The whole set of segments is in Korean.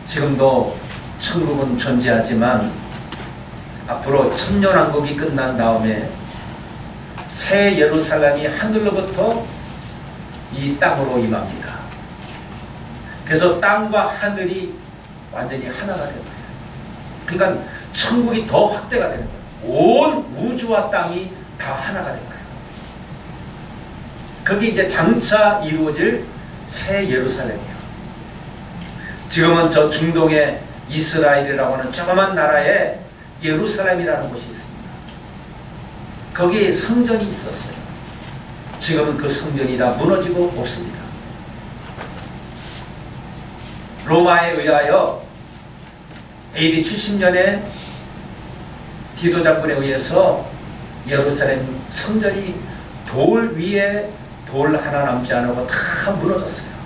지금도 천국은 존재하지만 앞으로 천년왕국이 끝난 다음에 새 예루살렘이 하늘로부터 이 땅으로 임합니다. 그래서 땅과 하늘이 완전히 하나가 되는 거예요. 그러니까 천국이 더 확대가 되는 거예요. 온 우주와 땅이 다 하나가 되는 거예요. 그게 이제 장차 이루어질 새 예루살렘이에요. 지금은 저 중동의 이스라엘이라고 하는 조그만 나라에 예루살렘이라는 곳이 있습니다. 거기에 성전이 있었어요. 지금은 그 성전이 다 무너지고 없습니다. 로마에 의하여 AD 70년에 디도 장군에 의해서 예루살렘 성전이 돌 위에 돌 하나 남지 않고 다 무너졌어요.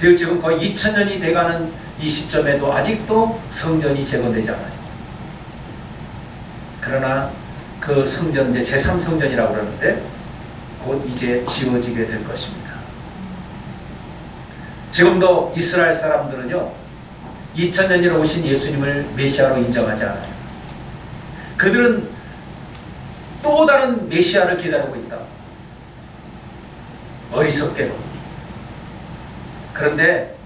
그리고 지금 거의 2000년이 돼가는 이 시점에도 아직도 성전이 재건되지 않아요. 그러나 그 성전 이제 제3성전이라고 그러는데 곧 이제 지어지게 될 것입니다. 지금도 이스라엘 사람들은요 2000년이나 오신 예수님을 메시아로 인정하지 않아요. 그들은 또 다른 메시아를 기다리고 있다. 어리석게도. 그런데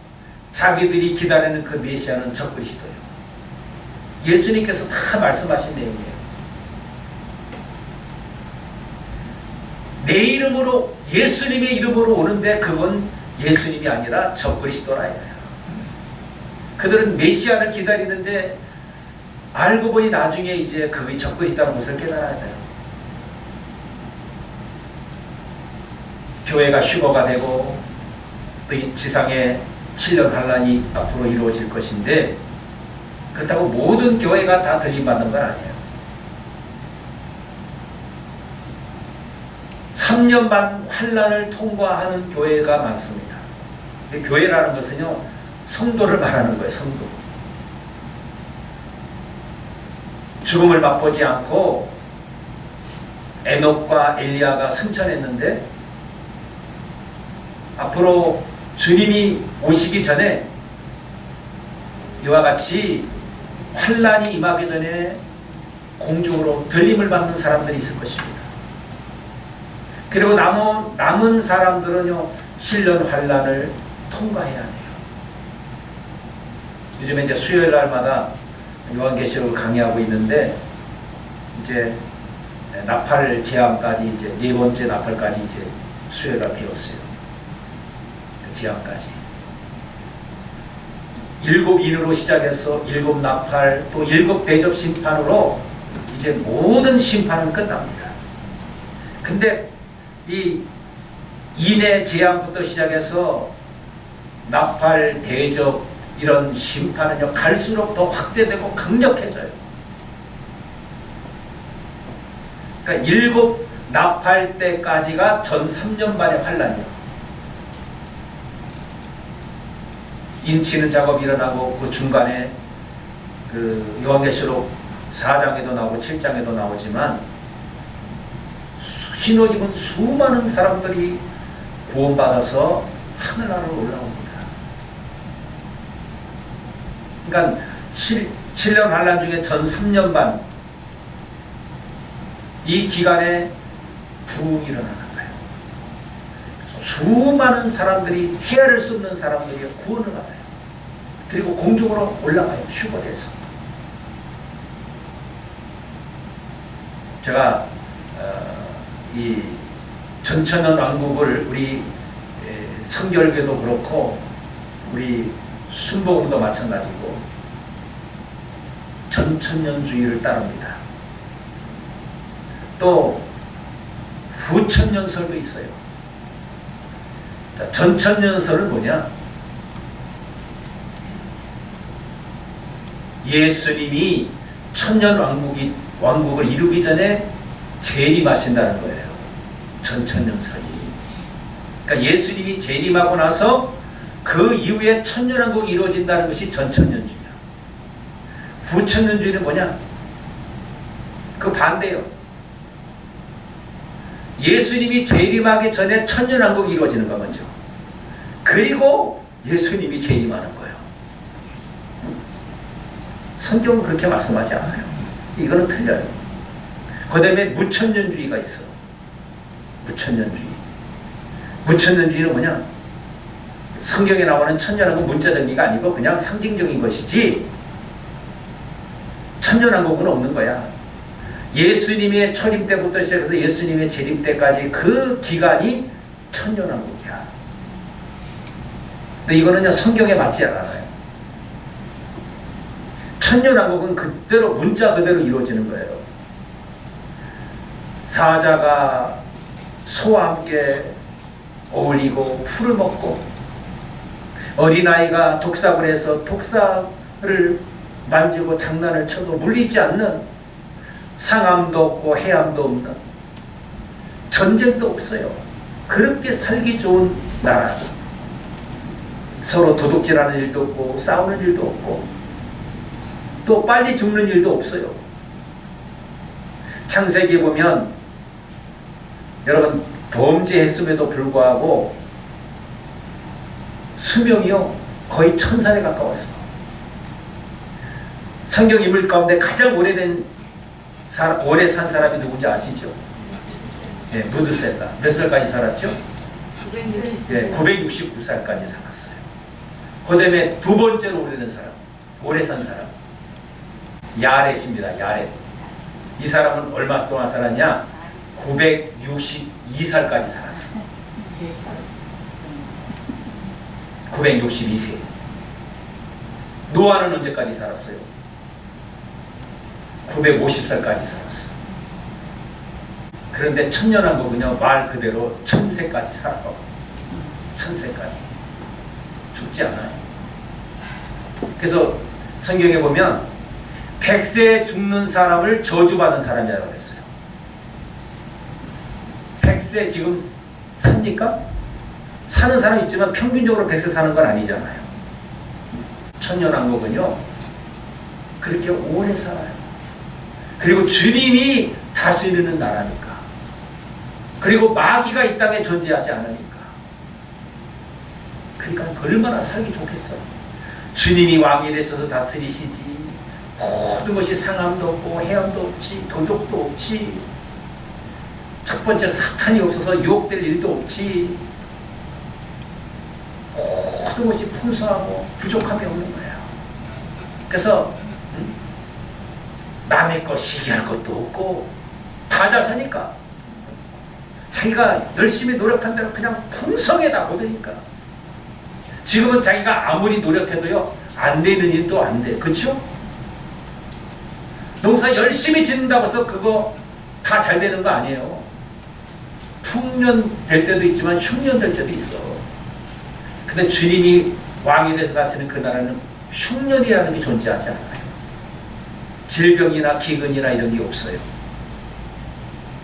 자기들이 기다리는 그 메시아는 적그리스도예요. 예수님께서 다 말씀하신 내용이에요. 내 이름으로 예수님의 이름으로 오는데 그건 예수님이 아니라 적그리스도라 이거예요. 그들은 메시아를 기다리는데 알고 보니 나중에 이제 그게 적그리스도라는 것을 깨달아야 돼요. 교회가 휴거가 되고 또 이 지상에 7년 환란이 앞으로 이루어질 것인데 그렇다고 모든 교회가 다 들림받는 건 아니에요. 3년 반 환란을 통과하는 교회가 많습니다. 교회라는 것은요 성도를 말하는 거예요. 성도. 죽음을 맛보지 않고 에녹과 엘리야가 승천했는데 앞으로 주님이 오시기 전에 이와 같이 환란이 임하기 전에 공중으로 들림을 받는 사람들이 있을 것입니다. 그리고 남은 사람들은요 7년 환란을 통과해야 돼요. 요즘에 이제 수요일 날마다 요한계시록을 강의하고 있는데 이제 나팔 제한까지 이제 네 번째 나팔까지 이제 수요일 날 배웠어요. 제한까지 7인으로 시작해서 7 나팔 또 7 대접 심판으로 이제 모든 심판은 끝납니다. 근데 이 인의 재앙부터 시작해서 나팔 대접 이런 심판은요 갈수록 더 확대되고 강력해져요. 그러니까 7 나팔 때까지가 전 3년 반의 환란이에요. 인치는 작업이 일어나고 그 중간에 그 요한계시록 4장에도 나오고 7장에도 나오지만 신호집은 수많은 사람들이 구원받아서 하늘나라로 올라옵니다. 그러니까 7년 환란 중에 전 3년 반 이 기간에 부흥이 일어나는 거예요. 그래서 수많은 사람들이 헤아릴 수 없는 사람들이 구원을 받아요. 그리고 공중으로 올라가요. 휴거돼서. 제가 이 전천년 왕국을 우리 성결교도 그렇고 우리 순복음도 마찬가지고 전천년주의를 따릅니다. 또 후천년설도 있어요. 전천년설은 뭐냐? 예수님이 천년 왕국을 이루기 전에 재림하신다는 거예요. 전천년설이. 그러니까 예수님이 재림하고 나서 그 이후에 천년왕국이 이루어진다는 것이 전천년주의야. 후천년주의는 뭐냐? 그 반대예요. 예수님이 재림하기 전에 천년왕국이 이루어지는 거 먼저. 그리고 예수님이 재림하는 거예요. 성경은 그렇게 말씀하지 않아요. 이거는 틀려요. 그 다음에 무천년주의가 있어. 무천년주의. 무천년주의는 뭐냐? 성경에 나오는 천년왕국 문자 정리가 아니고 그냥 상징적인 것이지 천년왕국은 없는 거야. 예수님의 초림 때부터 시작해서 예수님의 재림 때까지 그 기간이 천년왕국이야. 근데 이거는 성경에 맞지 않아요. 천년왕국은 그대로 문자 그대로 이루어지는 거예요. 사자가 소와 함께 어울리고 풀을 먹고 어린아이가 독사굴에서 독사를 만지고 장난을 쳐도 물리지 않는 상함도 없고 해함도 없는 전쟁도 없어요. 그렇게 살기 좋은 나라. 서로 도둑질하는 일도 없고 싸우는 일도 없고 또 빨리 죽는 일도 없어요. 창세기에 보면 여러분 범죄했음에도 불구하고 수명이요 거의 1000살에 가까웠어. 성경 인물 가운데 가장 오래 산 사람이 누군지 아시죠? 예, 무드셀라. 몇 살까지 살았죠? 969살까지 살았어요. 그 다음에 두 번째로 오래된 사람, 오래 산 사람, 야렛입니다. 야렛. 이 사람은 얼마 동안 살았냐? 962살까지 살았어. 962세. 노아는 언제까지 살았어요? 950살까지 살았어요. 그런데 천년왕국은요 말 그대로 1000세까지 살아요. 1000세까지 죽지 않아요. 그래서 성경에 보면 100세에 죽는 사람을 저주받은 사람이라고 했어요. 100세 지금 삽니까? 사는 사람 있지만 평균적으로 100세 사는 건 아니잖아요. 천년왕국은요 그렇게 오래 살아요. 그리고 주님이 다스리는 나라니까. 그리고 마귀가 이 땅에 존재하지 않으니까. 그러니까 얼마나 살기 좋겠어. 주님이 왕이 되셔서 다스리시지. 모든 것이 상함도 없고 해함도 없지. 도둑도 없지. 첫 번째 사탄이 없어서 유혹될 일도 없지. 모든 것이 풍성하고 부족함이 없는 거예요. 그래서 남의 것 시기할 것도 없고 다 잘 사니까 자기가 열심히 노력한 대로 그냥 풍성에다 얻으니까. 지금은 자기가 아무리 노력해도요 안 되는 일도 안 돼. 그렇죠? 농사 열심히 짓는다고 해서 그거 다 잘 되는 거 아니에요. 풍년 될 때도 있지만 흉년 될 때도 있어. 근데 주님이 왕이 돼서 다스리는 그 나라는 흉년이라는 게 존재하지 않아요. 질병이나 기근이나 이런 게 없어요.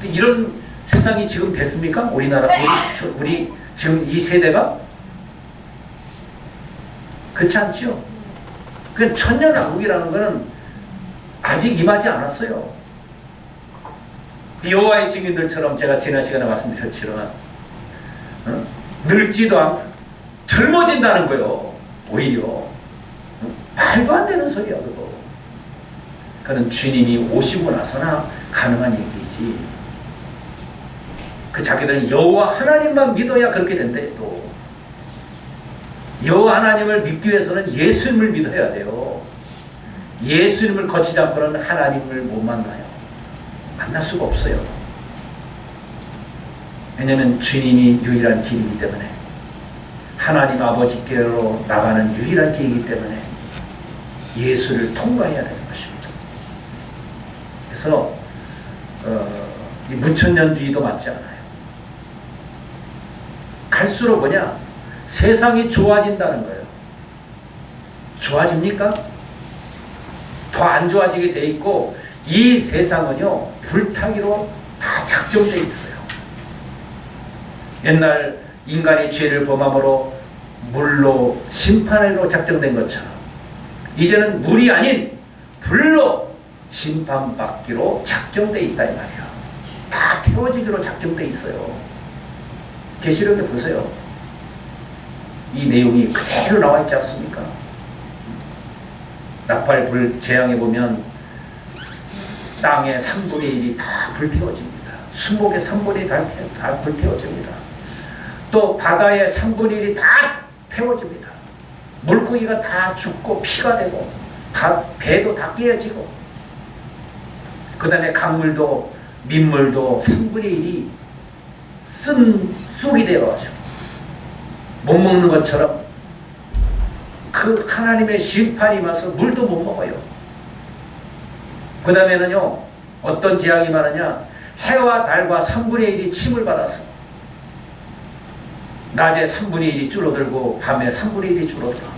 이런 세상이 지금 됐습니까? 우리나라, 우리 지금 이 세대가? 그렇지 않지요? 그 천년왕국이라는 거는 아직 임하지 않았어요. 여호와의 증인들처럼 제가 지난 시간에 말씀드렸지만 늙지도 않고 젊어진다는 거예요. 오히려 말도 안 되는 소리야 그거. 그는 주님이 오시고 나서나 가능한 얘기이지. 그 자기들은 여호와 하나님만 믿어야 그렇게 된대. 또 여호와 하나님을 믿기 위해서는 예수님을 믿어야 돼요. 예수님을 거치지 않고는 하나님을 못 만나요. 만날 수가 없어요. 왜냐하면 주님이 유일한 길이기 때문에, 하나님 아버지께로 나가는 유일한 길이기 때문에 예수를 통과해야 되는 것입니다. 그래서 이 무천년주의도 맞지 않아요. 갈수록 뭐냐? 세상이 좋아진다는 거예요. 좋아집니까? 더 안 좋아지게 돼 있고, 이 세상은요 불타기로 다 작정돼 있어요. 옛날 인간이 죄를 범함으로 물로 심판으로 작정된 것처럼 이제는 물이 아닌 불로 심판받기로 작정돼 있다 이 말이야. 다 태워지기로 작정돼 있어요. 계시록에 보세요. 이 내용이 그대로 나와 있지 않습니까? 나팔 불 재앙에 보면 땅의 3분의 1이 다 불태워집니다. 수목의 3분의 1이 다 불태워집니다. 또 바다의 3분의 1이 다 태워집니다. 물고기가 다 죽고 피가 되고 배도 다 깨어지고, 그 다음에 강물도 민물도 3분의 1이 쓴 쑥이 되어가지고 못 먹는 것처럼 그 하나님의 심판이 와서 물도 못 먹어요. 그 다음에는요, 어떤 재앙이 많으냐, 해와 달과 3분의 1이 침을 받아서 낮에 3분의 1이 줄어들고 밤에 3분의 1이 줄어들어.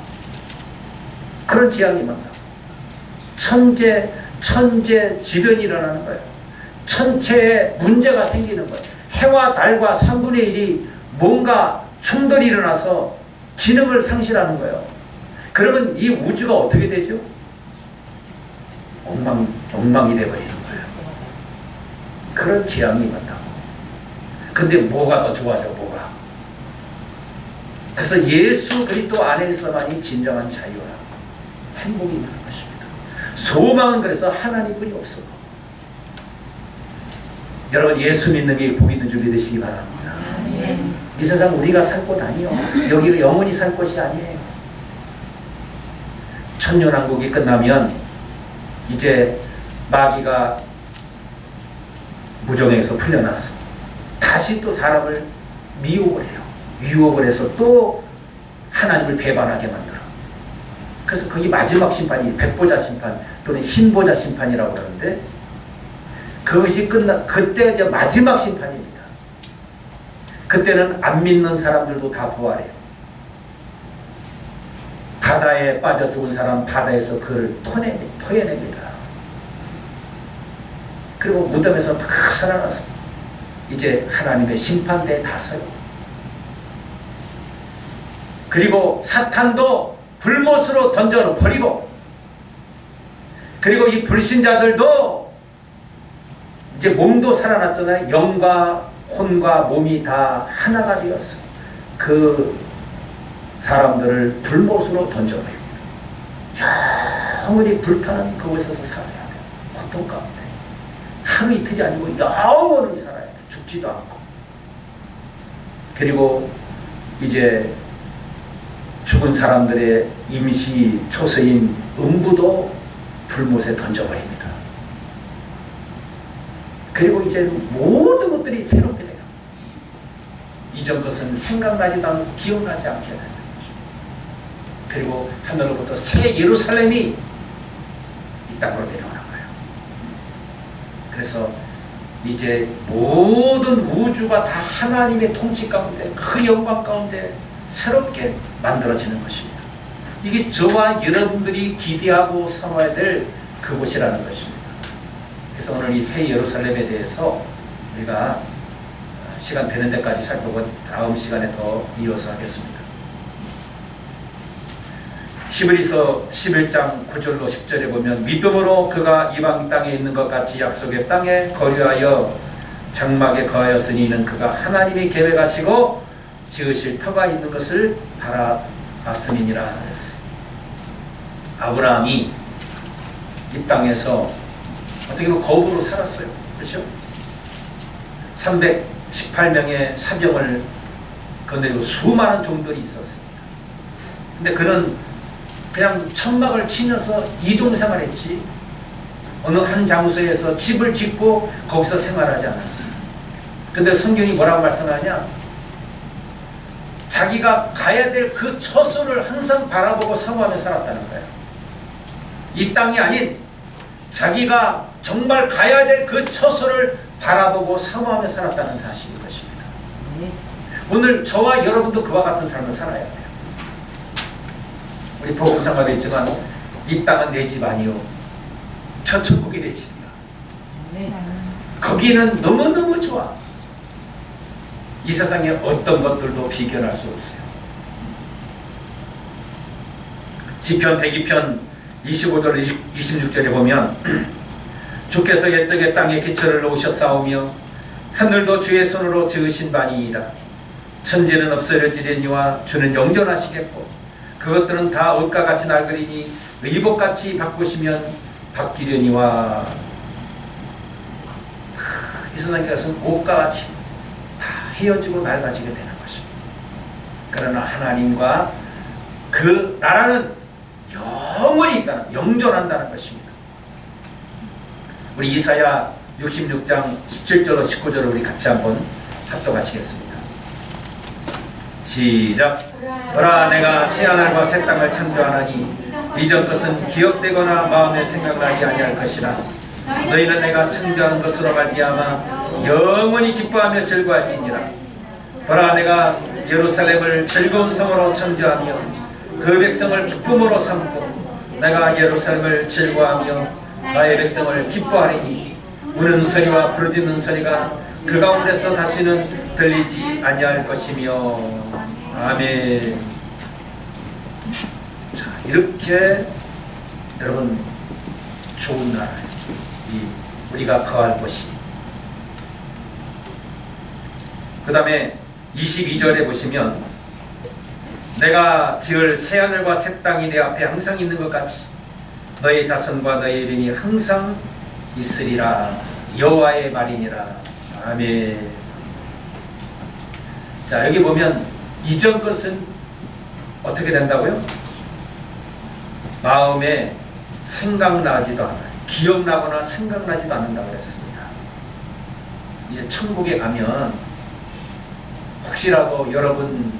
그런 재앙이 많다. 천재지변이 일어나는 거예요. 천체에 문제가 생기는 거예요. 해와 달과 3분의 1이 뭔가 충돌이 일어나서 기능을 상실하는 거예요. 그러면 이 우주가 어떻게 되죠? 엉망이 되어버리는 거예요. 그런 재앙이 많다고. 근데 뭐가 더 좋아져, 뭐가? 그래서 예수 그리스도 안에서만이 진정한 자유와 행복이 있는 것입니다. 소망은 그래서 하나님뿐이 없어. 여러분, 예수 믿는 게 복 있는 준비 되시기 바랍니다. 이 세상 우리가 살 곳 아니요. 여기가 영원히 살 곳이 아니에요. 천년왕국이 끝나면 이제 마귀가 무정에서 풀려나서 다시 또 사람을 미혹을 해요. 유혹을 해서 또 하나님을 배반하게 만들어. 그래서 그게 마지막 심판이 백보자 심판 또는 흰보자 심판이라고 그러는데, 그것이 그때 이제 마지막 심판입니다. 그때는 안 믿는 사람들도 다 부활해요. 바다에 빠져 죽은 사람 바다에서 그를 토해냅니다. 그리고 무덤에서 다 살아나서 이제 하나님의 심판대에 다 서요. 그리고 사탄도 불못으로 던져 버리고, 그리고 이 불신자들도 이제 몸도 살아났잖아요. 영과 혼과 몸이 다 하나가 되어서 그 사람들을 불못으로 던져버립니다. 영원히 불타는 그곳에서 살아야 돼요. 고통 가운데. 하루 이틀이 아니고 영원히 살아야 돼요. 죽지도 않고. 그리고 이제 죽은 사람들의 임시 초서인 음부도 불못에 던져버립니다. 그리고 이제 모든 것들이 새롭게 돼요. 이전 것은 생각나지도 않고 기억나지 않게 되는 것입니다. 그리고 하늘로부터 새 예루살렘이 이 땅으로 내려오는 거예요. 그래서 이제 모든 우주가 다 하나님의 통치 가운데, 그 영광 가운데 새롭게 만들어지는 것입니다. 이게 저와 여러분들이 기대하고 삼아야 될 그곳이라는 것입니다. 그래서 오늘 이 새 예루살렘에 대해서 우리가 시간 되는 데까지 살펴보고 다음 시간에 더 이어서 하겠습니다. 히브리서 11장 9절로 10절에 보면, 믿음으로 그가 이방 땅에 있는 것 같이 약속의 땅에 거류하여 장막에 거하였으니 이는 그가 하나님이 계획하시고 지으실 터가 있는 것을 바라봤음이니라 했어요. 아브라함이 이 땅에서 어떻게 보면 거부로 살았어요. 그렇죠? 318명의 사병을 거느리고 수많은 종들이 있었습니다. 근데 그는 그냥 천막을 치면서 이동생활했지, 어느 한 장소에서 집을 짓고 거기서 생활하지 않았어요. 근데 성경이 뭐라고 말씀하냐? 자기가 가야 될 그 처소를 항상 바라보고 사모하며 살았다는 거예요. 이 땅이 아닌 자기가 정말 가야 될 그 처소를 바라보고 사모하며 살았다는 사실인 것입니다. 오늘 저와 여러분도 그와 같은 삶을 살아야 돼요. 우리 복음상가도 있지만 이 땅은 내 집 아니요 저 천국이 내 집이야. 거기는 너무너무 좋아. 이 세상에 어떤 것들도 비견할 수 없어요. 시편 102편 25절 26절에 보면, 주께서 옛적에 땅에 기초를 놓으셨사오며 하늘도 주의 손으로 지으신 바니이다. 천지는 없어질지니와 주는 영존하시겠고 그것들은 다 옷과 같이 낡으리니 의복같이 바꾸시면 바뀌려니와. 이 세상에서는 옷과 같이 다 헤어지고 낡아지게 되는 것입니다. 그러나 하나님과 그 나라는 영원히 있다는, 영존한다는 것입니다. 우리 이사야 66장 17절로 19절을 우리 같이 한번 합독하시겠습니다. 시작. 보라, 내가 새하늘과 새 땅을 창조하나니 이전 것은 기억되거나 마음에 생각나지 아니할 것이라. 너희는 내가 창조한 것으로 말미암아 영원히 기뻐하며 즐거워할지니라. 보라, 내가 예루살렘을 즐거운 성으로 창조하며 그 백성을 기쁨으로 삼고 내가 예루살렘을 즐거워하며 나의 백성을 기뻐하리니 우는 소리와 부르짖는 소리가 그 가운데서 다시는 들리지 아니할 것이며. 아멘. 자, 이렇게 여러분 좋은 나라예요. 우리가 거할 곳이. 그 다음에 22절에 보시면 내가 지을 새하늘과 새 땅이 내 앞에 항상 있는 것 같이 너의 자손과 너의 이름이 항상 있으리라. 여호와의 말이니라. 아멘. 자, 여기 보면 이전 것은 어떻게 된다고요? 마음에 생각나지도 않아요. 기억나거나 생각나지도 않는다고 그랬습니다. 이제 천국에 가면 혹시라도 여러분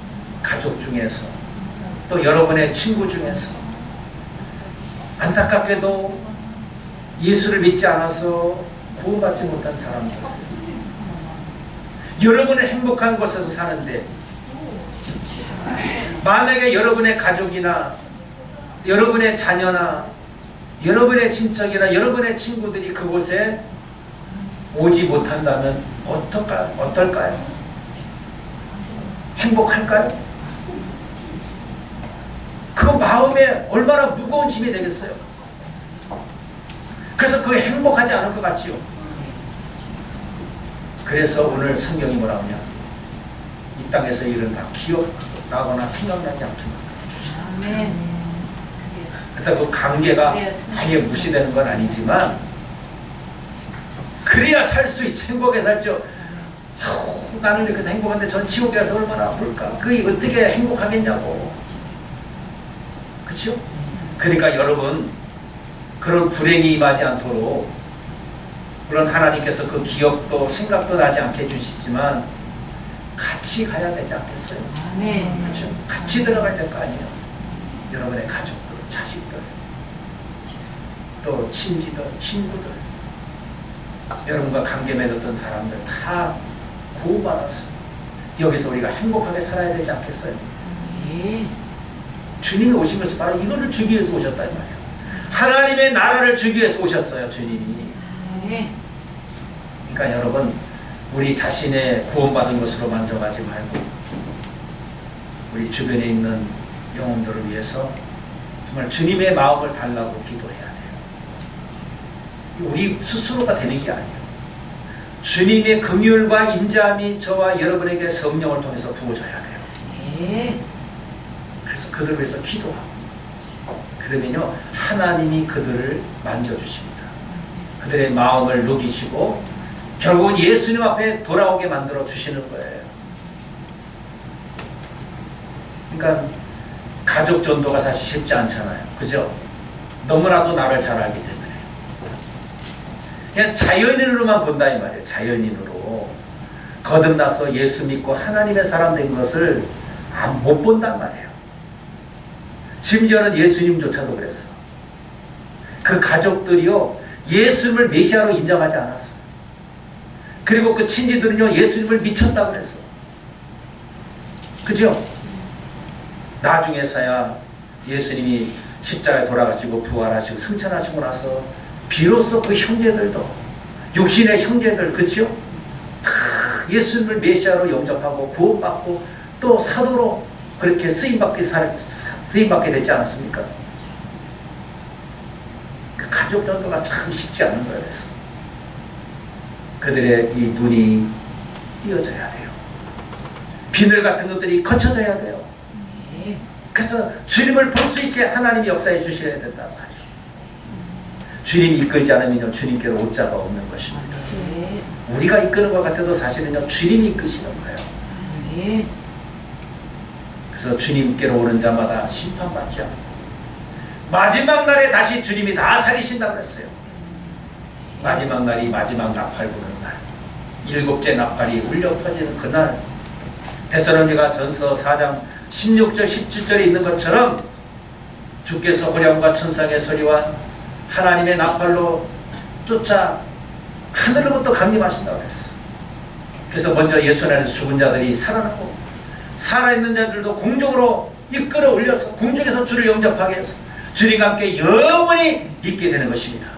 가족 중에서 또 여러분의 친구 중에서 안타깝게도 예수를 믿지 않아서 구원받지 못한 사람들, 여러분은 행복한 곳에서 사는데 만약에 여러분의 가족이나 여러분의 자녀나 여러분의 친척이나 여러분의 친구들이 그곳에 오지 못한다면 어떨까요? 행복할까요? 그 마음에 얼마나 무거운 짐이 되겠어요. 그래서 그게 행복하지 않을 것 같지요. 그래서 오늘 성경이 뭐라고 하냐, 이 땅에서 일은 다 기억나거나 생각나지 않게 만들어주시라. 그렇다고 그 관계가 아예 무시되는 건 아니지만 그래야 살 수 있죠. 행복하게 살죠. 나는 이렇게 행복한데 전 지옥에 가서 얼마나 아플까. 그게 어떻게 행복하겠냐고. 그렇죠? 그러니까 여러분 그런 불행이 임하지 않도록, 물론 하나님께서 그 기억도 생각도 나지 않게 해주시지만 같이 가야 되지 않겠어요? 그렇죠? 같이 들어가야 될 거 아니에요. 여러분의 가족들, 자식들, 또 친지들, 친구들, 여러분과 관계 맺었던 사람들 다 구원받아서 여기서 우리가 행복하게 살아야 되지 않겠어요? 주님이 오신 것이 바로 이거를 주기 위해서 오셨단 말이에요. 하나님의 나라를 주기 위해서 오셨어요, 주님이. 그러니까 여러분, 우리 자신의 구원받은 것으로 만족하지 말고 우리 주변에 있는 영혼들을 위해서 정말 주님의 마음을 달라고 기도해야 돼요. 우리 스스로가 되는 게 아니에요. 주님의 긍휼과 인자함이 저와 여러분에게 성령을 통해서 부어져야 돼요. 그래서 그들을 위해서 기도하고, 그러면요 하나님이 그들을 만져주십니다. 그들의 마음을 녹이시고 결국은 예수님 앞에 돌아오게 만들어 주시는 거예요. 그러니까 가족 전도가 사실 쉽지 않잖아요. 그죠? 너무나도 나를 잘 알기 때문에 그냥 자연인으로만 본다 이 말이에요. 자연인으로 거듭나서 예수 믿고 하나님의 사람 된 것을 못 본단 말이에요. 심지어는 예수님조차도 그랬어. 그 가족들이요 예수님을 메시아로 인정하지 않았어. 그리고 그 친지들은요 예수님을 미쳤다고 그랬어. 그죠? 나중에서야 예수님이 십자가에 돌아가시고 부활하시고 승천하시고 나서 비로소 그 형제들도, 육신의 형제들, 그죠? 다 예수님을 메시아로 영접하고 구원받고 또 사도로 그렇게 쓰임받게 됐지 않았습니까? 그 가족 전도가 참 쉽지 않은 거예요. 그래서 그들의 이 눈이 띄어져야 돼요. 비늘 같은 것들이 거쳐져야 돼요. 그래서 주님을 볼 수 있게 하나님이 역사해 주셔야 된단 말이에요. 주님이 이끌지 않으면 주님께로 올 자가 없는 것입니다. 우리가 이끄는 것 같아도 사실은요 주님이 이끄시는 거예요. 그래서 주님께로 오는 자마다 심판받지 않고 마지막 날에 다시 주님이 다 살리신다고 그랬어요. 마지막 날이 마지막 나팔 부는 날, 7째 나팔이 울려 퍼지는 그날, 데살로니가 전서 4장 16절 17절에 있는 것처럼 주께서 호령과 천상의 소리와 하나님의 나팔로 쫓아 하늘로부터 강림하신다고 했어요. 그래서 먼저 예수 안에서 죽은 자들이 살아나고 살아있는 자들도 공중으로 이끌어 올려서 공중에서 주를 영접하게 해서 주님과 함께 영원히 있게 되는 것입니다.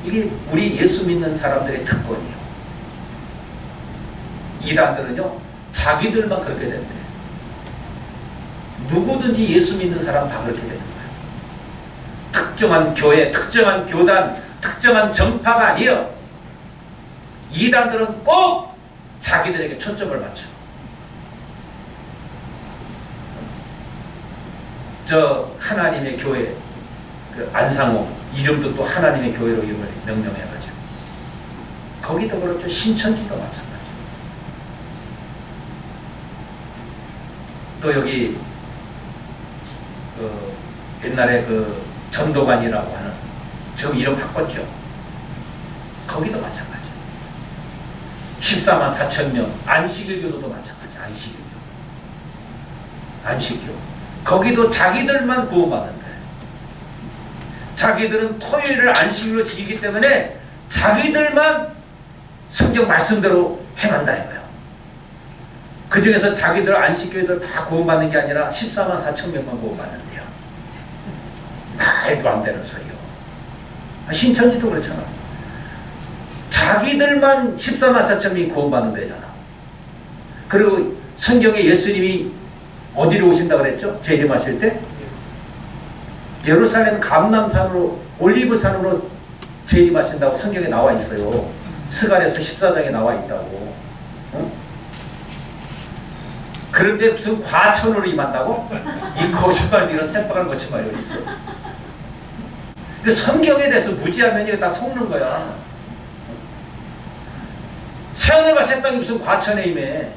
이게 우리 예수 믿는 사람들의 특권이에요. 이단들은요 자기들만 그렇게 된대요. 누구든지 예수 믿는 사람 다 그렇게 되는 거예요. 특정한 교회, 특정한 교단, 특정한 정파가 아니에요. 이단들은 꼭 자기들에게 초점을 맞춰. 저 하나님의 교회, 그 안상호 이름도 또 하나님의 교회로 이름을 명명해가지고 거기도 그렇죠. 신천지도 마찬가지. 또 여기 옛날에 그 전도관이라고 하는 지금 이름 바꿨죠. 거기도 마찬가지. 14만 4천 명 안식일교도도 마찬가지. 안식교 거기도 자기들만 구원받는 거예요. 자기들은 토요일을 안식일로 지키기 때문에 자기들만 성경 말씀대로 행한다 이거예요. 그 중에서 자기들 안식교회들 다 구원받는 게 아니라 14만 4천 명만 구원받는데요. 말도 안 되는 소리요. 신천지도 그렇잖아. 자기들만 14만 4천 명이 구원받는 데잖아. 그리고 성경에 예수님이 어디로 오신다 그랬죠? 재림하실 때? 예루살렘 감람산으로 올리브산으로 재림하신다고 성경에 나와 있어요. 스가랴서 14장에 나와 있다고. 그런데 무슨 과천으로 임한다고? 이 거짓말, 이런 새빨간 거짓말이 어디 있어? 성경에 대해서 무지하면 이거 다 속는 거야. 새하늘과 새 땅이 무슨 과천에 임해?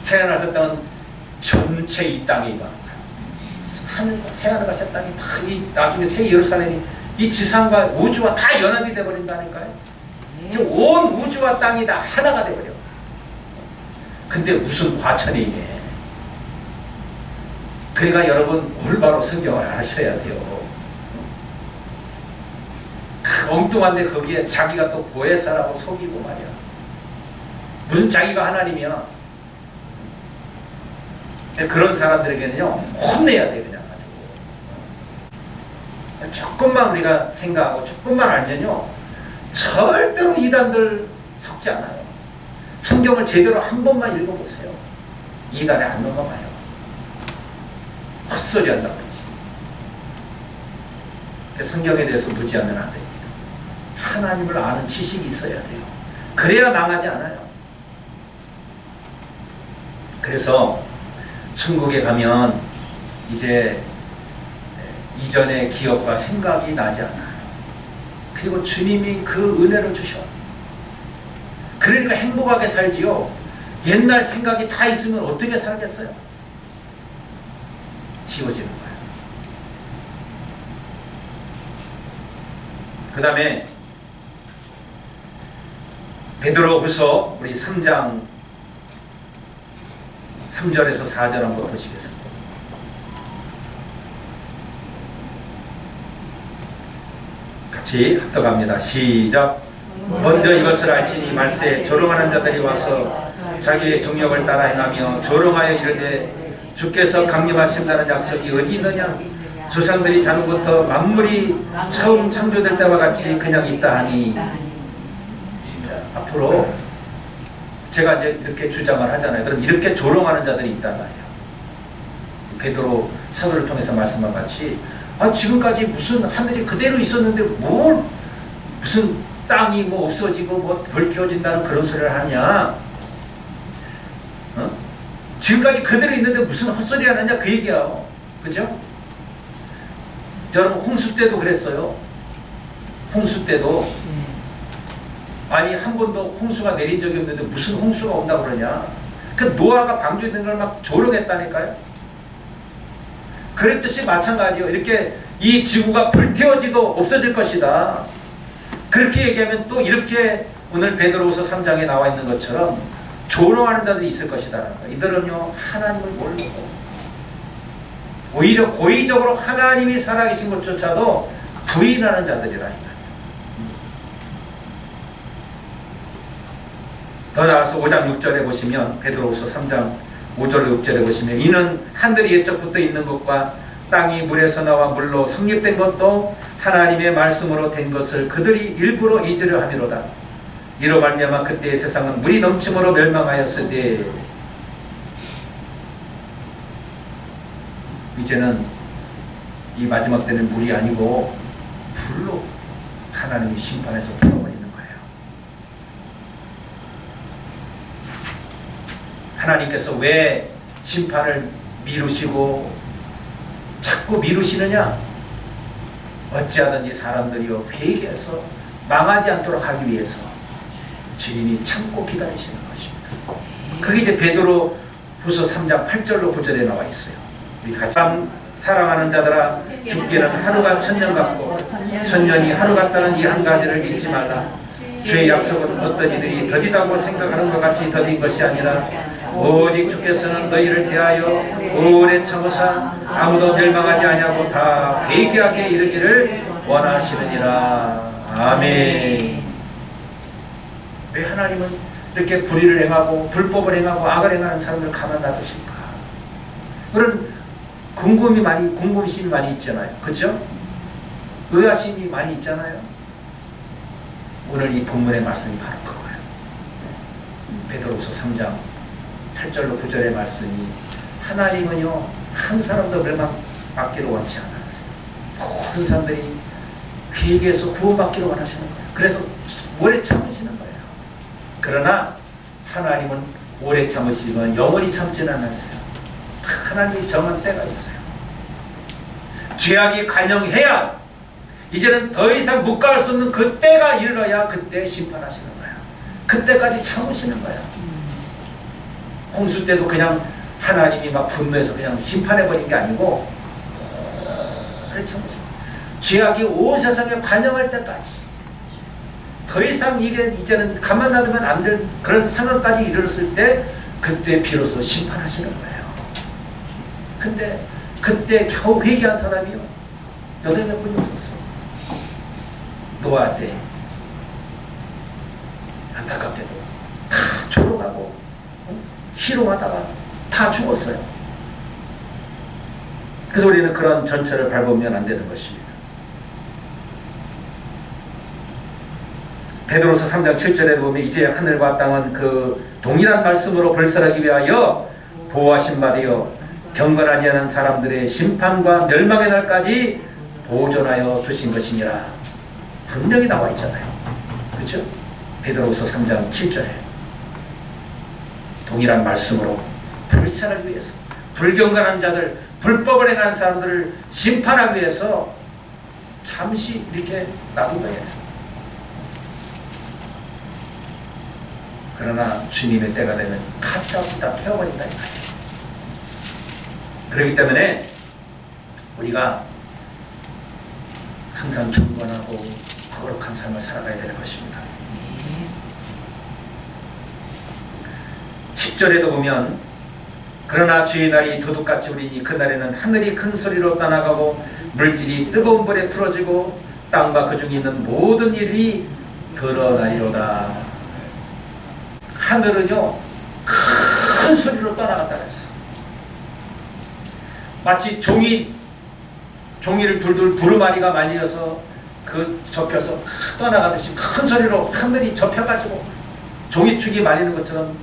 새하늘과 새 땅은 전체 이 땅에 임하는 거야. 새하늘과 새 땅이 다 나중에 새 예루살렘이 이 지상과 우주와 다 연합이 돼버린다니까요. 온 우주와 땅이 다 하나가 돼버려. 근데 무슨 과천에 임해? 그러니까 여러분 올바로 성경을 아셔야 돼요. 그 엉뚱한데 거기에 자기가 또 보혜사라고 속이고 말이야. 무슨 자기가 하나님이야. 그런 사람들에게는요 혼내야 돼. 그냥 가지고 조금만 우리가 생각하고 조금만 알면요 절대로 이단들 속지 않아요. 성경을 제대로 한 번만 읽어보세요. 이단에 안 넘어가요. 헛소리 한다고 그러지. 성경에 대해서 무지하면 안 됩니다. 하나님을 아는 지식이 있어야 돼요. 그래야 망하지 않아요. 그래서 천국에 가면 이제 이전의 기억과 생각이 나지 않아요. 그리고 주님이 그 은혜를 주셔. 그러니까 행복하게 살지요. 옛날 생각이 다 있으면 어떻게 살겠어요? 지워지는 거예요. 그 다음에 베드로후서 우리 3장 3절에서 4절 한번 보시겠습니다. 같이 합독합니다. 시작. 먼저 이것을 알지니 말세에 조롱하는 자들이 와서 자기의 정력을 따라 행하며 조롱하여 이르되 주께서 강림하신다는 약속이 어디 있느냐? 조상들이 자누부터 만물이 처음 창조될 때와 같이 그냥 있다 하니. 자, 앞으로 제가 이제 이렇게 주장을 하잖아요. 그럼 이렇게 조롱하는 자들이 있단 말이에요. 베드로 사도를 통해서 말씀한 같이 지금까지 무슨 하늘이 그대로 있었는데 뭘 무슨 땅이 뭐 없어지고 뭐 벌 태워진다는 그런 소리를 하냐? 어? 지금까지 그대로 있는데 무슨 헛소리 하느냐 그 얘기야. 그죠? 여러분 홍수 때도 그랬어요. 홍수 때도 아니 한 번도 홍수가 내린 적이 없는데 무슨 홍수가 온다고 그러냐. 그 노아가 방주있는 걸 막 조롱했다니까요. 그랬듯이 마찬가지요. 이렇게 이 지구가 불태워지도 없어질 것이다. 그렇게 얘기하면 또 이렇게 오늘 베드로후서 3장에 나와 있는 것처럼 조롱하는 자들이 있을 것이다. 이들은요 하나님을 모르고 오히려 고의적으로 하나님이 살아계신 것조차도 부인하는 자들이라. 더 나아가서 5장 6절에 보시면 베드로후서 3장 5절 6절에 보시면 이는 하늘이 옛적부터 있는 것과 땅이 물에서 나와 물로 성립된 것도 하나님의 말씀으로 된 것을 그들이 일부러 잊으려 함이로다. 이로 말미암아 그때의 세상은 물이 넘침으로 멸망하였으되 이제는 이 마지막 때는 물이 아니고 불로 하나님이 심판해서 풀어버리는 거예요. 하나님께서 왜 심판을 미루시고 자꾸 미루시느냐? 어찌하든지 사람들이요 회개해서 망하지 않도록 하기 위해서 주님이 참고 기다리시는 것입니다. 그게 이제 베드로 후서 3장 8절로 9절에 나와 있어요. 우리 같이 사랑하는 자들아 죽기는 하루가 천년 같고 천년이 하루 같다는 이 한 가지를 잊지 말라. 주의 약속은 어떤 이들이 더디다고 생각하는 것 같이 더딘 것이 아니라 오직 주께서는 너희를 대하여 오래 참으사 아무도 멸망하지 아니하고 다 회개하게 이르기를 원하시느니라. 아멘. 왜 하나님은 이렇게 불의를 행하고 불법을 행하고 악을 행하는 사람을 가만 놔두실까? 그런 궁금심이 많이 있잖아요. 그렇죠? 의아심이 많이 있잖아요. 오늘 이 본문의 말씀이 바로 그거예요. 베드로후서 3장 8절로 9절의 말씀이 하나님은요 한 사람도 멸망받기를 원치 않았어요. 모든 사람들이 회개해서 구원받기를 원하시는 거예요. 그래서 오래 참으시는 거예요. 그러나 하나님은 오래 참으시면 영원히 참지는 않으세요. 하나님이 정한 때가 있어요. 죄악이 관영해야 이제는 더 이상 묵과할 수 없는 그 때가 이르러야 그때 심판하시는 거예요. 그때까지 참으시는 거예요. 홍수 때도 그냥 하나님이 막 분노해서 그냥 심판해버린 게 아니고 오래 참으시는 거예요. 죄악이 온 세상에 관영할 때까지 더 이상 이게 이제는 가만 놔두면 안 될 그런 상황까지 이르렀을 때 그때 비로소 심판하시는 거예요. 근데 그때 겨우 회개한 사람이요 8몇 분이 없었어. 노아 때 안타깝게도 다 조롱하고 희롱하다가 다 죽었어요. 그래서 우리는 그런 전철을 밟으면 안 되는 것입니다. 베드로서 3장 7절에 보면 이제 하늘과 땅은 그 동일한 말씀으로 벌설하기 위하여 보호하신 바 되어 경건하지 않은 사람들의 심판과 멸망의 날까지 보존하여 두신 것이니라. 분명히 나와 있잖아요. 그렇죠? 베드로후서 3장 7절에 동일한 말씀으로 불사를 위해서 불경건한 자들, 불법을 행하는 사람들을 심판하기 위해서 잠시 이렇게 놔둔 거예요. 그러나 주님의 때가 되면 가짜없이 다 태워버린다니까요. 그렇기 때문에 우리가 항상 경건하고 거룩한 삶을 살아가야 되는 것입니다. 10절에도 보면 그러나 주의 날이 도둑같이 오리니 그날에는 하늘이 큰 소리로 떠나가고 물질이 뜨거운 불에 풀어지고 땅과 그 중에 있는 모든 일이 드러나리로다. 하늘은요 큰 소리로 떠나간다 그랬어. 마치 종이를 둘둘 두루마리가 말려서 그 접혀서 떠나가듯이 큰 소리로 하늘이 접혀가지고 종이축이 말리는 것처럼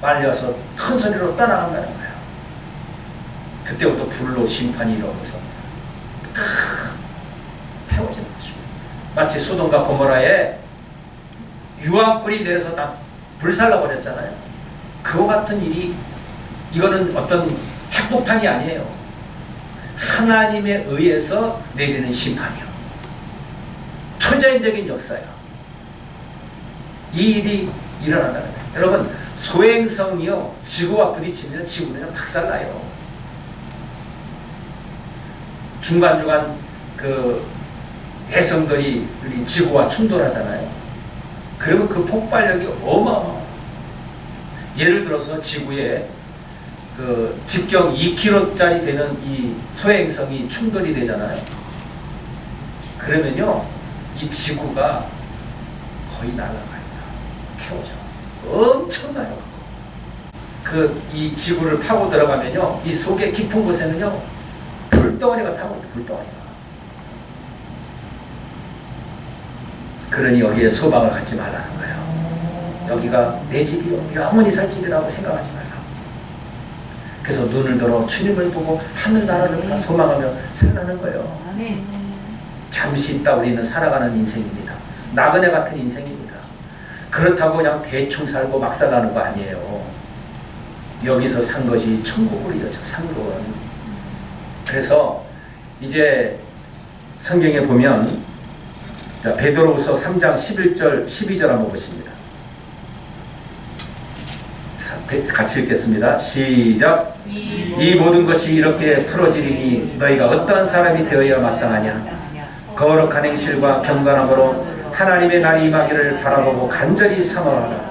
말려서 큰 소리로 떠나간다는 거예요. 그때부터 불로 심판이 일어나서 태워지는 것입니다. 마치 소돔과 고모라에 유황불이 내려서 다 불살라 버렸잖아요. 그와 같은 일이 이거는 어떤 핵폭탄이 아니에요. 하나님에 의해서 내리는 심판이요. 초자연적인 역사요. 이 일이 일어난다는 거예요. 여러분, 소행성이요, 지구와 부딪히면 지구는 박살나요. 중간중간 그 해성들이 우리 지구와 충돌하잖아요. 그러면 그 폭발력이 어마어마해요. 예를 들어서 지구에 그 직경 2km짜리 되는 이 소행성이 충돌이 되잖아요. 그러면요, 이 지구가 거의 날아가요. 태워져. 엄청나요. 이 지구를 파고 들어가면요, 이 속에 깊은 곳에는요, 불덩어리가 타고 있어요. 불덩어리가. 그러니 여기에 소망을 갖지 말라는 거예요. 여기가 내 집이요, 영원히 살 집이라고 생각하지 말라. 그래서 눈을 들어 주님을 보고 하늘나라를 소망하며 살라는 거예요. 잠시 있다 우리는 살아가는 인생입니다. 나그네 같은 인생입니다. 그렇다고 그냥 대충 살고 막 살라는 거 아니에요. 여기서 산 것이 천국으로 이어져, 상급은. 그래서 이제 성경에 보면, 자, 베드로후서 3장 11절 12절 한번 보십니다. 같이 읽겠습니다. 시작. 이 모든 것이 이렇게 풀어지리니 너희가 어떠한 사람이 되어야 마땅하냐. 거룩한 행실과 경건함으로 하나님의 날이 임하기를 바라보고 간절히 사모하라.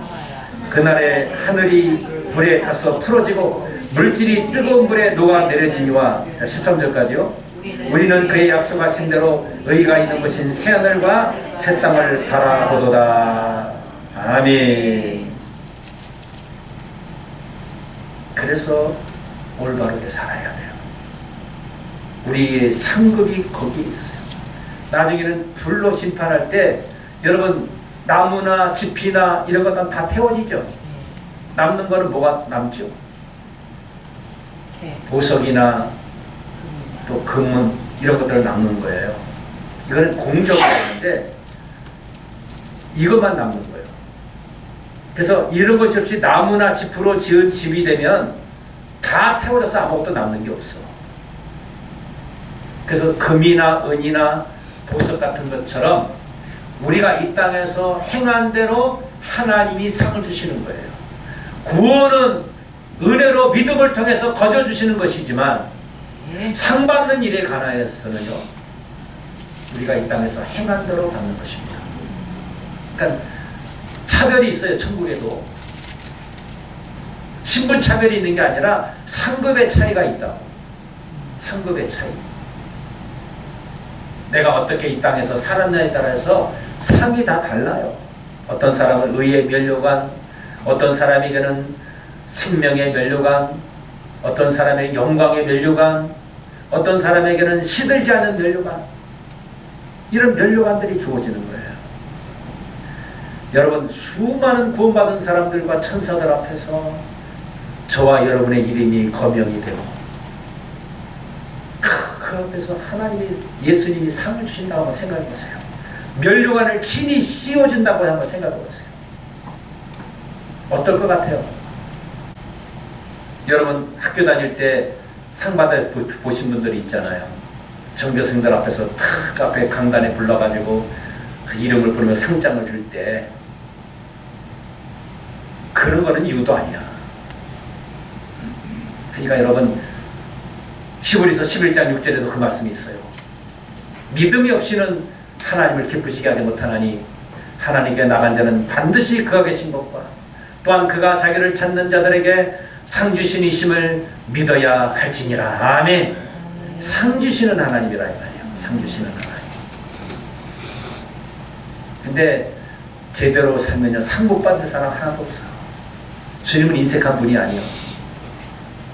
그날에 하늘이 불에 타서 풀어지고 물질이 뜨거운 불에 녹아 내려지니와. 13절까지요. 우리는 그의 약속하신 대로 의가 있는 것인 새하늘과 새 땅을 바라보도다. 아멘. 그래서 올바르게 살아야 돼요. 우리의 상급이 거기에 있어요. 나중에는 불로 심판할 때 여러분, 나무나 집이나 이런 것들은 다 태워지죠. 남는 거는 뭐가 남죠? 보석이나 또 금은 이런 것들을 남는 거예요. 이거는 공적이 되는데 이것만 남는 거예요. 그래서 이런 것이 없이 나무나 짚으로 지은 집이 되면 다 태워져서 아무것도 남는 게 없어. 그래서 금이나 은이나 보석 같은 것처럼 우리가 이 땅에서 행한 대로 하나님이 상을 주시는 거예요. 구원은 은혜로 믿음을 통해서 거저 주시는 것이지만 상 받는 일에 관하여서는요, 우리가 이 땅에서 행한 대로 받는 것입니다. 그러니까 차별이 있어요. 천국에도 신분 차별이 있는 게 아니라 상급의 차이가 있다고. 상급의 차이. 내가 어떻게 이 땅에서 살았냐에 따라서 상이 다 달라요. 어떤 사람은 의의 면류관, 어떤 사람에게는 생명의 면류관, 어떤 사람의 영광의 면류관, 어떤 사람에게는 시들지 않은 면류관. 이런 면류관들이 주어지는 거예요. 여러분, 수많은 구원받은 사람들과 천사들 앞에서 저와 여러분의 이름이 거명이 되고 그 앞에서 하나님이, 예수님이 상을 주신다고 한번 생각해 보세요. 면류관을 친히 씌워준다고 한번 생각해 보세요. 어떨 것 같아요? 여러분, 학교 다닐 때 상 받아 보신 분들이 있잖아요. 전교생들 앞에서 탁 앞에 강단에 불러가지고 그 이름을 부르며 상장을 줄 때 그런 거는 이유도 아니야. 그러니까 여러분, 히브리서 11장 6절에도 그 말씀이 있어요. 믿음이 없이는 하나님을 기쁘시게 하지 못하나니 하나님께 나간 자는 반드시 그가 계신 것과 또한 그가 자기를 찾는 자들에게 상 주신 이심을 믿어야 할지니라. 아멘. 상 주시는 하나님이라 이 말이에요. 상 주시는 하나님. 근데 제대로 살면요, 상 못 받는 사람 하나도 없어요. 주님은 인색한 분이 아니에요.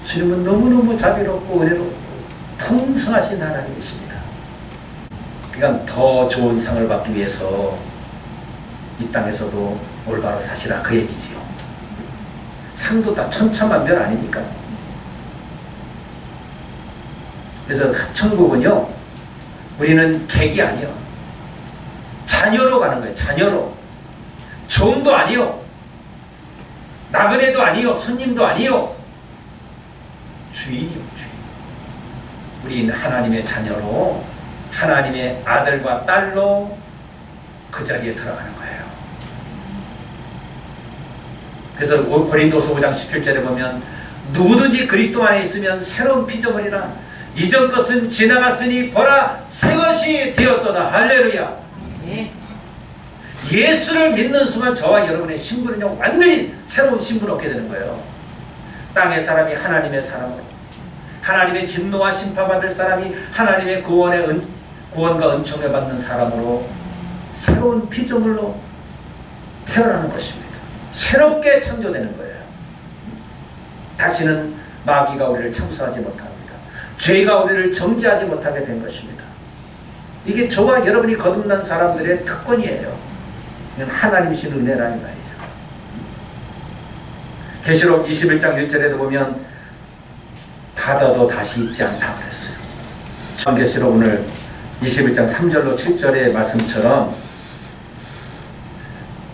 주님은 너무너무 자비롭고 은혜롭고 풍성하신 하나님이십니다. 그러니까 더 좋은 상을 받기 위해서 이 땅에서도 올바로 사시라, 그 얘기지요. 상도 다 천차만별 아니니까. 그래서 천국은요, 우리는 객이 아니요, 자녀로 가는 거예요. 자녀로. 종도 아니요, 나그네도 아니요, 손님도 아니요, 주인이요, 주인. 우리는 하나님의 자녀로, 하나님의 아들과 딸로 그 자리에 들어가는 거예요. 그래서 고린도서 5장 17절에 보면 누구든지 그리스도 안에 있으면 새로운 피조물이라, 이전 것은 지나갔으니 보라 새 것이 되었도다. 할렐루야. 네. 예수를 믿는 순간 저와 여러분의 신분은요, 완전히 새로운 신분을 얻게 되는 거예요. 땅의 사람이 하나님의 사람으로, 하나님의 진노와 심판받을 사람이 하나님의 구원과 은총을 받는 사람으로 새로운 피조물로 태어나는 것입니다. 새롭게 창조되는 거예요. 다시는 마귀가 우리를 참수하지 못합니다. 죄가 우리를 정죄하지 못하게 된 것입니다. 이게 저와 여러분이 거듭난 사람들의 특권이에요. 하나님 신 은혜라는 말이죠. 계시록 21장 1절에도 보면 받아도 다시 잊지 않다 그랬어요. 계시록 오늘 21장 3절로 7절의 말씀처럼,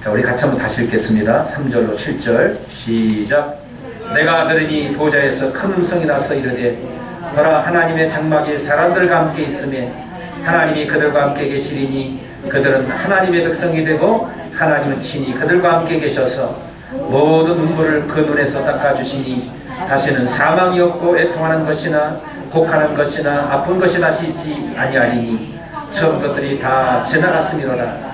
자, 우리 같이 한번 다시 읽겠습니다. 3절로 7절 시작. 내가 들으니 보좌에서 큰 음성이 나서 이르되 보라 하나님의 장막이 사람들과 함께 있으며 하나님이 그들과 함께 계시리니 그들은 하나님의 백성이 되고 하나님은 친히 그들과 함께 계셔서 모든 눈물을 그 눈에서 닦아주시니 다시는 사망이 없고 애통하는 것이나 곡하는 것이나 아픈 것이 다시 있지 아니하리니 처음 것들이 다 지나갔음이로라.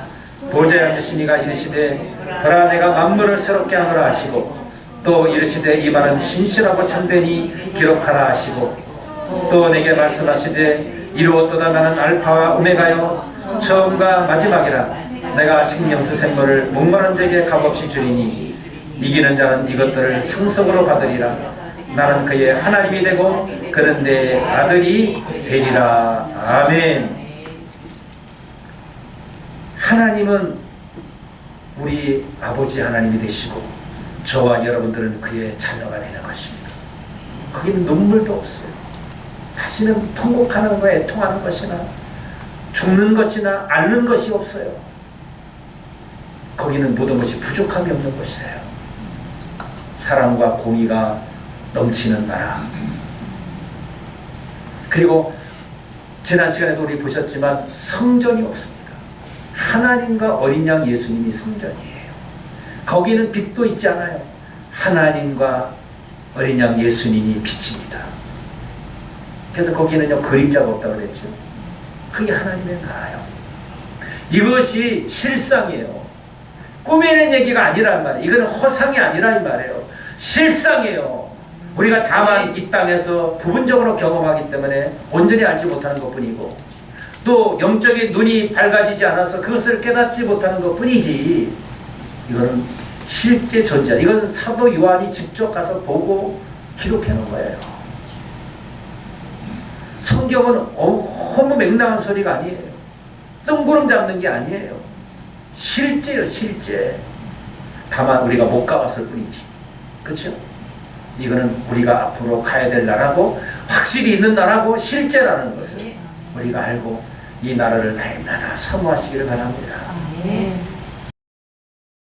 보좌에 앉으신 이가 이르시되 보라 내가 만물을 새롭게 하노라 하시고 또 이르시되 이 말은 신실하고 참되니 기록하라 하시고 또 내게 말씀하시되 이루었도다. 나는 알파와 오메가요 처음과 마지막이라. 내가 생명수 샘물을 목마른 자에게 값없이 주리니 이기는 자는 이것들을 상속으로 받으리라. 나는 그의 하나님이 되고 그는 내 아들이 되리라. 아멘. 하나님은 우리 아버지 하나님이 되시고 저와 여러분들은 그의 자녀가 되는 것입니다. 거기는 눈물도 없어요. 다시는 통곡하는 거에 애통하는 것이나 죽는 것이나 앓는 것이 없어요. 거기는 모든 것이 부족함이 없는 것이에요. 사랑과 공의가 넘치는 나라. 그리고 지난 시간에도 우리 보셨지만 성전이 없습니다. 하나님과 어린 양 예수님이 성전이에요. 거기는 빛도 있지 않아요. 하나님과 어린 양 예수님이 빛입니다. 그래서 거기는요 그림자가 없다고 그랬죠. 그게 하나님의 나라예요. 이것이 실상이에요. 꾸미는 얘기가 아니란 말이에요. 이거는 허상이 아니라 이 말이에요. 실상이에요. 우리가 다만 이 땅에서 부분적으로 경험하기 때문에 온전히 알지 못하는 것뿐이고 또 영적인 눈이 밝아지지 않아서 그것을 깨닫지 못하는 것뿐이지 이거는 실제 존재. 이건 사도 요한이 직접 가서 보고 기록해 놓은 거예요. 성경은 허무맹랑한 소리가 아니에요. 뜬구름 잡는 게 아니에요. 실제요, 실제. 다만 우리가 못 가봤을 뿐이지. 그렇죠? 이거는 우리가 앞으로 가야 될 나라고 확실히 있는 나라고 실제라는 것을 우리가 알고 이 나라를 날마다 사모하시기를 바랍니다.